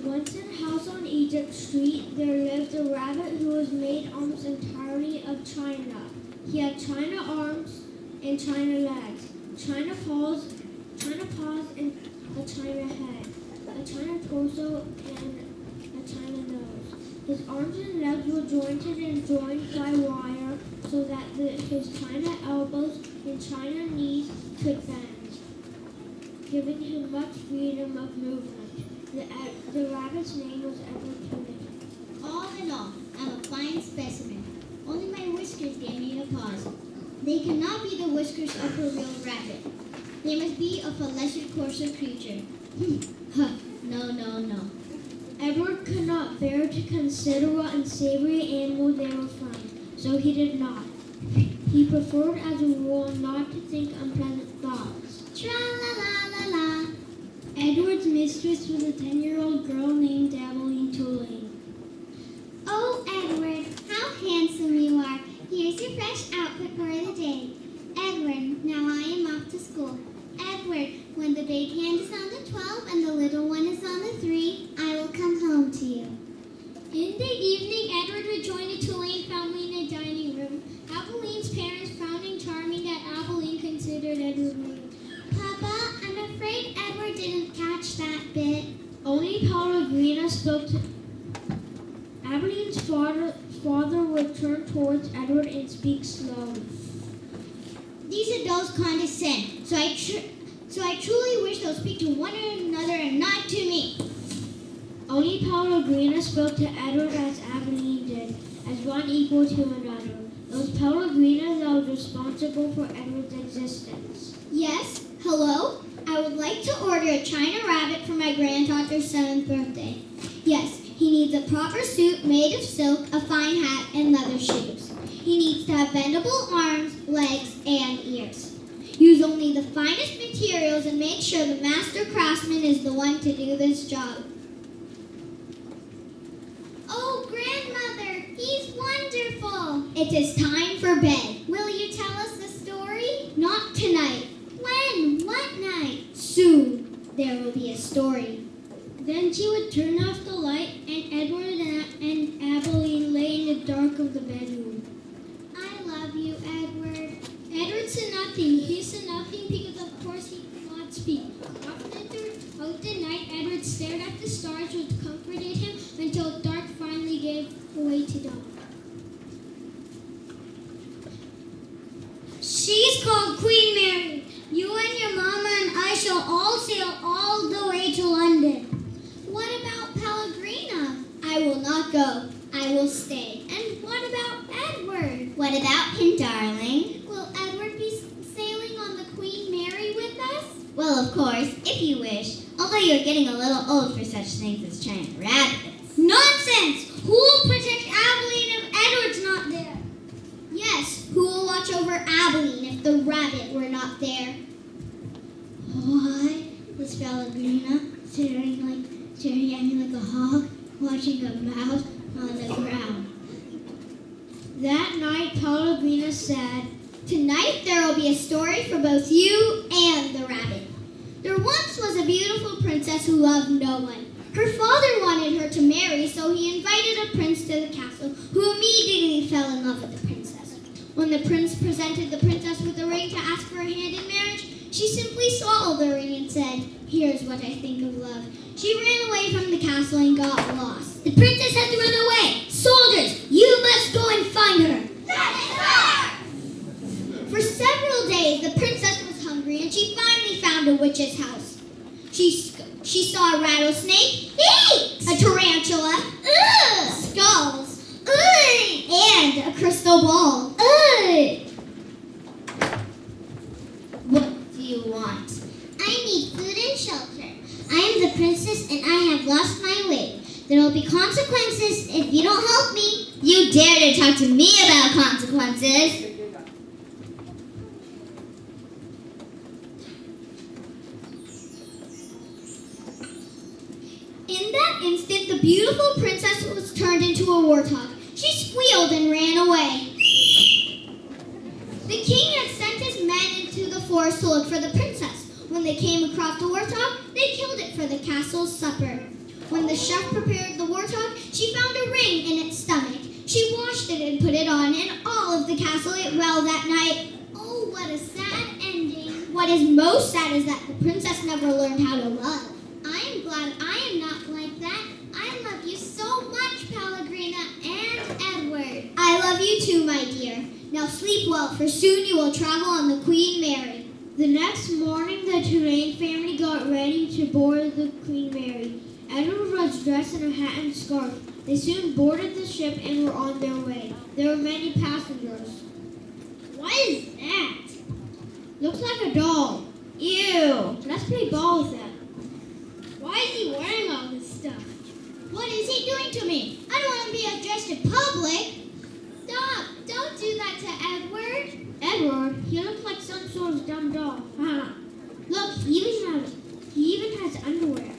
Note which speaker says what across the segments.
Speaker 1: Once in a house on Egypt Street, there lived a rabbit who was made almost entirely of china. He had china arms and china legs, china paws, and a china head, a china torso, and a china nose. His arms and legs were jointed and joined by wire so that his china elbows and china knees could bend, giving him much freedom of movement. The rabbit's name was Edward Tulane.
Speaker 2: All in all, I'm a fine specimen. Only my whiskers gave me a pause. They cannot be the whiskers of a real rabbit. They must be of a lesser, coarser creature. No.
Speaker 1: Edward could not bear to consider what unsavory animal they were from, so he did not. He preferred as a rule not to think unpleasant thoughts.
Speaker 2: Tra-la-la-la-la.
Speaker 1: Edward's mistress was a 10-year-old girl named Abilene Tulane.
Speaker 2: Oh, Edward, how handsome you are. Here's your fresh outfit for the day. Edward, now I am off to school. Edward, when the big hand is on the 12 and the little one is on the 3, I will come home to you.
Speaker 1: In the evening, Edward would join the Tulane family in the dining room. Abilene's parents found it charming that Abilene considered Edward rude.
Speaker 2: Papa, I'm afraid Edward didn't catch that bit.
Speaker 1: Only Pellegrina spoke to Abilene's father would turn towards Edward and speak slowly.
Speaker 2: These adults condescend, so I truly wish they'll speak to one another and not to me.
Speaker 1: Only Pellegrina spoke to Edward as Abilene did, as one equal to another. It was Pellegrina that was responsible for Edward's existence.
Speaker 2: Yes, hello? I would like to order a china rabbit for my granddaughter's 7th birthday. Yes, he needs a proper suit made of silk, a fine hat, and leather shoes. He needs to have bendable arms, legs, and ears. Use only the finest materials and make sure the master craftsman is the one to do this job. Oh, grandmother, he's wonderful. It is time for bed. Will you tell us the story? Not tonight. When? What night? Soon. There will be a story.
Speaker 1: Then she would turn off the light, and Edward and Abilene lay in the dark of the bedroom.
Speaker 2: I love you, Edward.
Speaker 1: Edward said nothing. He said nothing because, of course, he could not speak. Out the night, Edward stared at the stars, which comforted him until dark finally gave way to dawn.
Speaker 2: She's called Queen Mary. You and your mama and I shall all sail all the way to London. What about Pellegrina? I will not go. I will stay. And what about Edward? What about him, darling? Will Edward be sailing on the Queen Mary with us? Well, of course, if you wish. Although you're getting a little old for such things as china rabbits. Nonsense! Who will protect Abilene if Edward's not there? Yes, who will watch over Abilene if the rabbit were not there? Why was Pellegrina staring at me like a hawk, watching a mouse on the ground?
Speaker 1: That night, Pellegrina said,
Speaker 2: Tonight there will be a story for both you and the rabbit. There once was a beautiful princess who loved no one. Her father wanted her to marry, so he invited a prince to the castle, who immediately fell in love with the princess. When the prince presented the princess with a ring to ask for her hand in marriage, she simply swallowed the ring and said, Here's what I think of love. She ran away from the castle and got lost. The princess had to run away. Soldiers, you must go and find her. For several days, the princess was hungry, and she finally found a witch's house. She saw a rattlesnake, a tarantula, skulls, and a crystal ball. What do you want? I need food and shelter. I am the princess, and I have lost my way. There will be consequences if you don't help me. You dare to talk to me about consequences? In that instant, the beautiful princess was turned into a warthog. She squealed and ran away. The king had sent his men into the forest to look for the princess. When they came across the warthog, they killed it for the castle's supper. When the chef prepared the warthog, she found a ring in its stomach. She washed it and put it on, and all of the castle ate well that night. Oh, what a sad ending. What is most sad is that the princess never learned how to love. I am glad I am not like that. I love you so much, Pellegrina and Edward. I love you too, my dear. Now sleep well, for soon you will travel on the Queen Mary.
Speaker 1: The next morning, the Tulane family got ready to board the Queen Mary. Edward was dressed in a hat and scarf. They soon boarded the ship and were on their way. There were many passengers.
Speaker 2: What is that?
Speaker 1: Looks like a doll. Ew. Let's play ball with it.
Speaker 2: Why is he wearing all this stuff? What is he doing to me? I don't want to be addressed in public. Stop. Don't do that to Edward.
Speaker 1: Edward? He looks like some sort of dumb doll. Look, he even has underwear.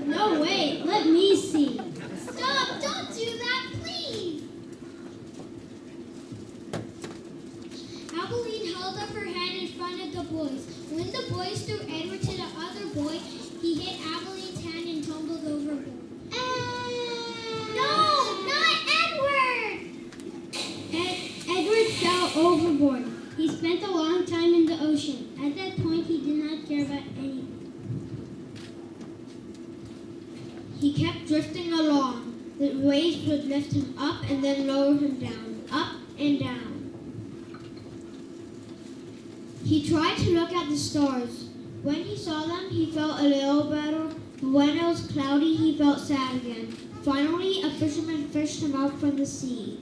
Speaker 1: No, wait. Let me see.
Speaker 2: Stop. Don't do that, please. Abilene held up her hand in front of the boys. When the boys threw Edward to the other boy, he hit Abilene's hand and tumbled overboard. No, not Edward!
Speaker 1: Edward fell overboard. He spent a long time in the ocean. At that point, he did not care about anything. He kept drifting along. The waves would lift him up and then lower him down, up and down. He tried to look at the stars. When he saw them, he felt a little better. But when it was cloudy, he felt sad again. Finally, a fisherman fished him out from the sea.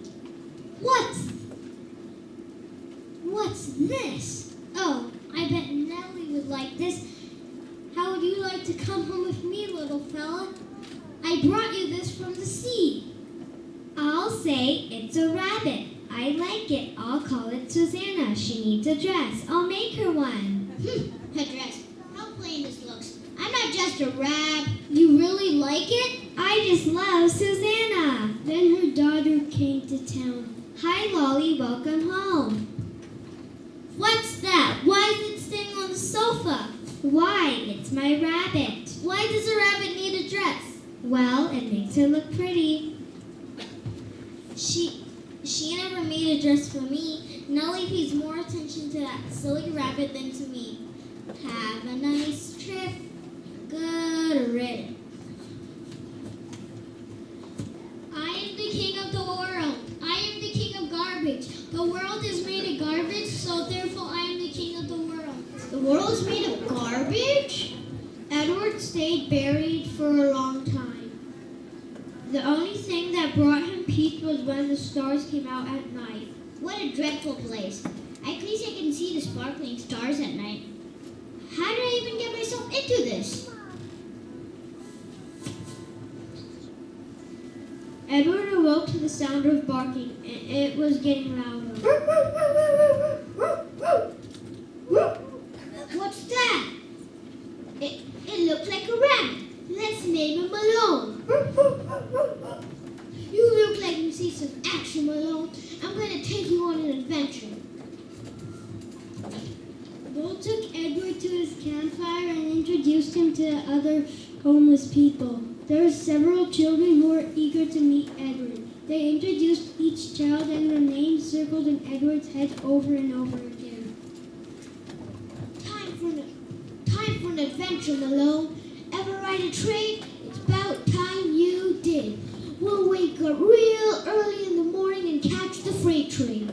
Speaker 2: What's this? Oh, I bet Nellie would like this. How would you like to come home with me, little fella? I brought you this from the sea.
Speaker 3: I'll say it's a rabbit. I like it. I'll call it Susanna. She needs a dress. I'll make her one.
Speaker 2: A dress. How plain this looks. I'm not just a rab. You really like it?
Speaker 3: I just love Susanna.
Speaker 1: Then her daughter came to town.
Speaker 3: Hi, Lolly. Welcome home.
Speaker 2: What's that? Why is it staying on the sofa?
Speaker 3: Why? It's my rabbit.
Speaker 2: Why does a rabbit need a dress?
Speaker 3: Well, it makes her look pretty.
Speaker 2: She never made a dress for me. Nellie pays more attention to that silly rabbit than to me. Have a nice trip. Good riddance. I am the king of the world. I am the king of garbage. The world is made of garbage, so therefore I am the king of the world.
Speaker 1: The world is made of garbage? Edward stayed buried for a long time. The only thing that brought him peace was when the stars came out at night.
Speaker 2: What a dreadful place. At least I can see the sparkling stars at night. How did I even get myself into this?
Speaker 1: Edward awoke to the sound of barking, and it was getting louder.
Speaker 2: What's that? It looked like a rabbit. Let's name him Malone. You look like you see some action, Malone. I'm going to take you on an adventure.
Speaker 1: Bull took Edward to his campfire and introduced him to other homeless people. There were several children who were eager to meet Edward. They introduced each child and their names circled in Edward's head over and over again.
Speaker 2: Time for an adventure, Malone. Ever ride a train? It's about time you did. We'll wake up real early in the morning and catch the freight train.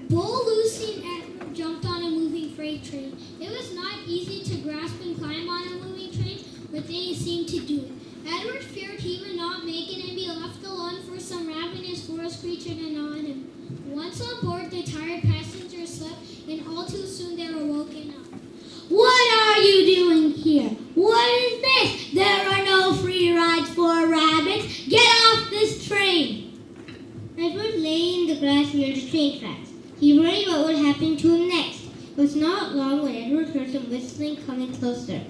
Speaker 2: Bull, Lucy, and Edward jumped on a moving freight train. It was not easy to grasp and climb on a moving train, but they seemed to do it. Edward feared he would not make it and be left alone for some ravenous forest creature to gnaw on him. Once on board, the tired passengers slept, and all too soon they were woken up.
Speaker 1: What are you doing here? What is this? There are no free rides for rabbits. Get off this train. Edward lay in the grass near the train tracks. He worried what would happen to him next. It was not long when Edward heard some whistling coming closer.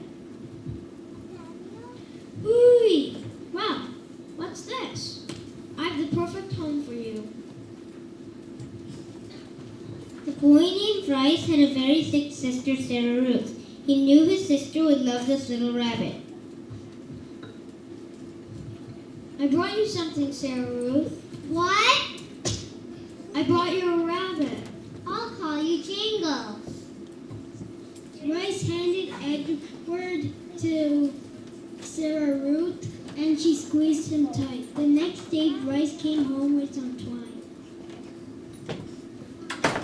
Speaker 1: Ooh! Wow, what's this? I have the perfect home for you. The boy named Bryce had a very sick sister, Sarah Ruth. He knew his sister would love this little rabbit. I brought you something, Sarah Ruth.
Speaker 2: What?
Speaker 1: I brought you a rabbit.
Speaker 2: I'll call you Jingles.
Speaker 1: Bryce handed Edward to Sarah Ruth, and she squeezed him tight. The next day, Bryce came home with some twine.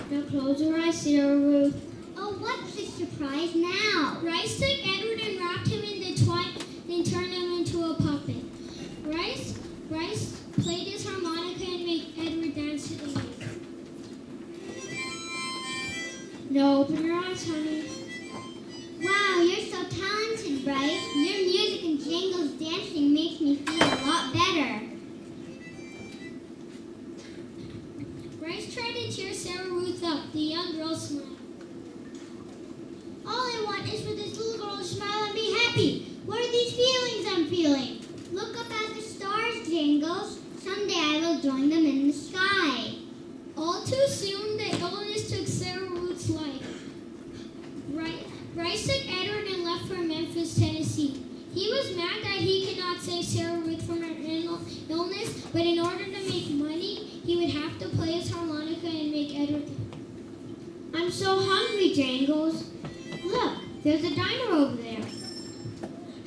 Speaker 1: Now close your eyes, Sarah Ruth.
Speaker 2: Oh, what's the surprise now?
Speaker 1: Bryce took Edward and wrapped him in the twine, then turned him into a puppet. Bryce played his harmonica and made Edward dance to the music. Now open your eyes, honey.
Speaker 2: Wow, you're so talented, Bryce. Your music and Jingles dancing makes me feel a lot better.
Speaker 1: Bryce tried to cheer Sarah Ruth up. The young girl smiled.
Speaker 2: All I want is for this little girl to smile and be happy. What are these feelings I'm feeling? Look up at the stars, Jingles. Someday I will join them in the sky.
Speaker 1: All too soon, the illness took Sarah Ruth's life. Bryce took Edward and left for Memphis, Tennessee. He was mad that he could not save Sarah Ruth from her illness, but in order to make money, he would have to play his harmonica and make Edward. I'm so hungry, Jangles. Look, there's a diner over there.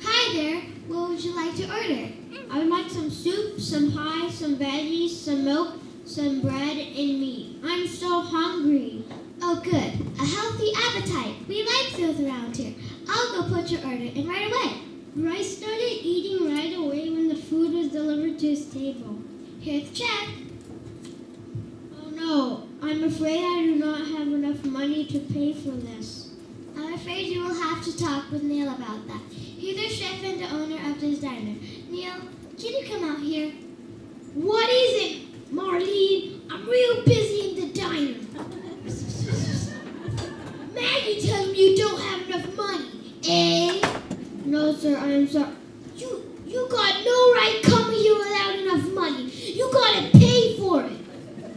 Speaker 3: Hi there. What would you like to order?
Speaker 1: I would like some soup, some pie, some veggies, some milk, some bread, and meat. I'm so hungry.
Speaker 3: Oh, good. A healthy appetite. We like those around here. I'll go put your order in right away.
Speaker 1: Bryce started eating right away when the food was delivered to his table.
Speaker 3: Here's the check.
Speaker 1: Oh no, I'm afraid I do not have enough money to pay for this.
Speaker 3: I'm afraid you will have to talk with Neil about that. He's the chef and the owner of this diner. Neil, can you come out here?
Speaker 1: What is it, Marlene? I'm real busy in the diner. Maggie tells me you don't have enough money. Eh? No, sir, I am sorry. You got no right coming here without enough money. You gotta pay for it.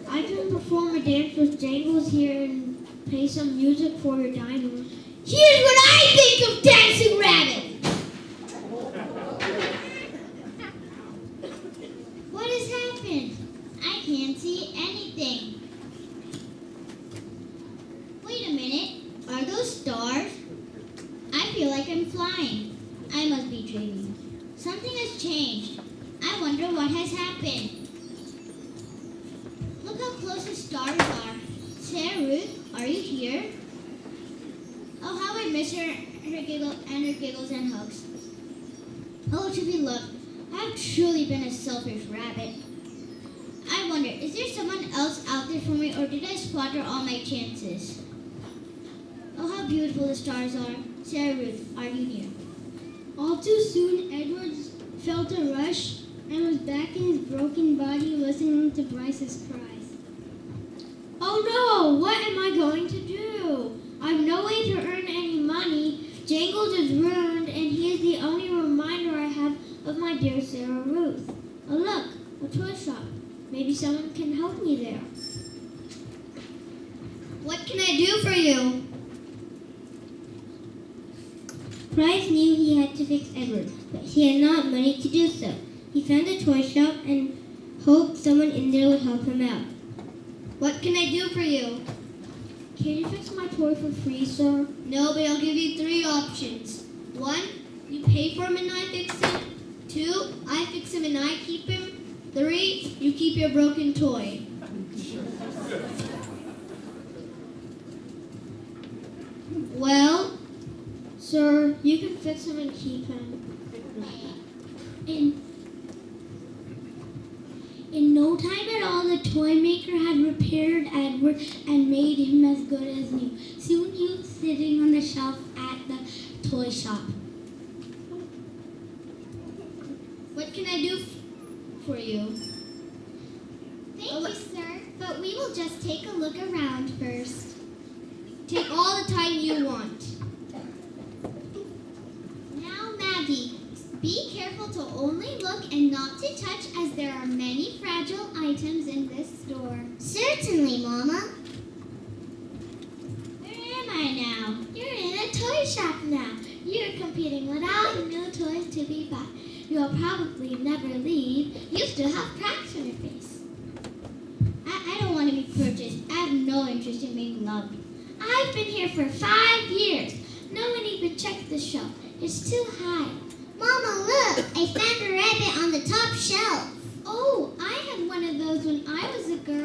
Speaker 1: I can perform a dance with Jangles here and play some music for your diner. Here's what I think of Dancing Rabbit.
Speaker 2: What has happened? I can't see anything. Wait a minute. Are those stars? I feel like I'm flying. I must be dreaming. Something has changed. I wonder what has happened. Look how close the stars are. Sarah Ruth, are you here? Oh, how I miss her giggles and hugs. Oh, to be loved. I've truly been a selfish rabbit. I wonder, is there someone else out there for me, or did I squander all my chances? Oh, how beautiful the stars are. Sarah Ruth, are you near?
Speaker 1: All too soon, Edward felt a rush and was back in his broken body listening to Bryce's cries. Oh no, what am I going to do? I've no way to earn any money. Jangles is ruined, and he is the only reminder I have of my dear Sarah Ruth. Oh look, a toy shop. Maybe someone can help me there.
Speaker 2: What can I do for you?
Speaker 3: Bryce knew he had to fix Edward, but he had not money to do so. He found a toy shop and hoped someone in there would help him out.
Speaker 2: What can I do for you?
Speaker 1: Can you fix my toy for free, sir?
Speaker 2: No, but I'll give you 3 options. 1, you pay for him and I fix him. 2, I fix him and I keep him. 3, you keep your broken toy. Well,
Speaker 1: Sir, you can fix him and keep him. In no time at all, the toy maker had repaired Edward and made him as good as new. Soon he was sitting on the shelf at the toy shop.
Speaker 2: what can I do for you?
Speaker 3: Thank you, sir, but we will just take a look around first.
Speaker 2: Take all the time you want.
Speaker 3: Now, Maggie, be careful to only look and not to touch, as there are many fragile items in this store.
Speaker 2: Certainly, Mama.
Speaker 3: Where am I now? You're in a toy shop now. You're competing with all the new toys to be bought.
Speaker 2: You'll probably never leave. You still have cracks on your face. I don't want to be purchased. I have no interest in being loved. I've been here for 5 years. No one even checked the shelf. It's too high. Mama, look! I found a rabbit on the top shelf. Oh, I had one of those when I was a girl.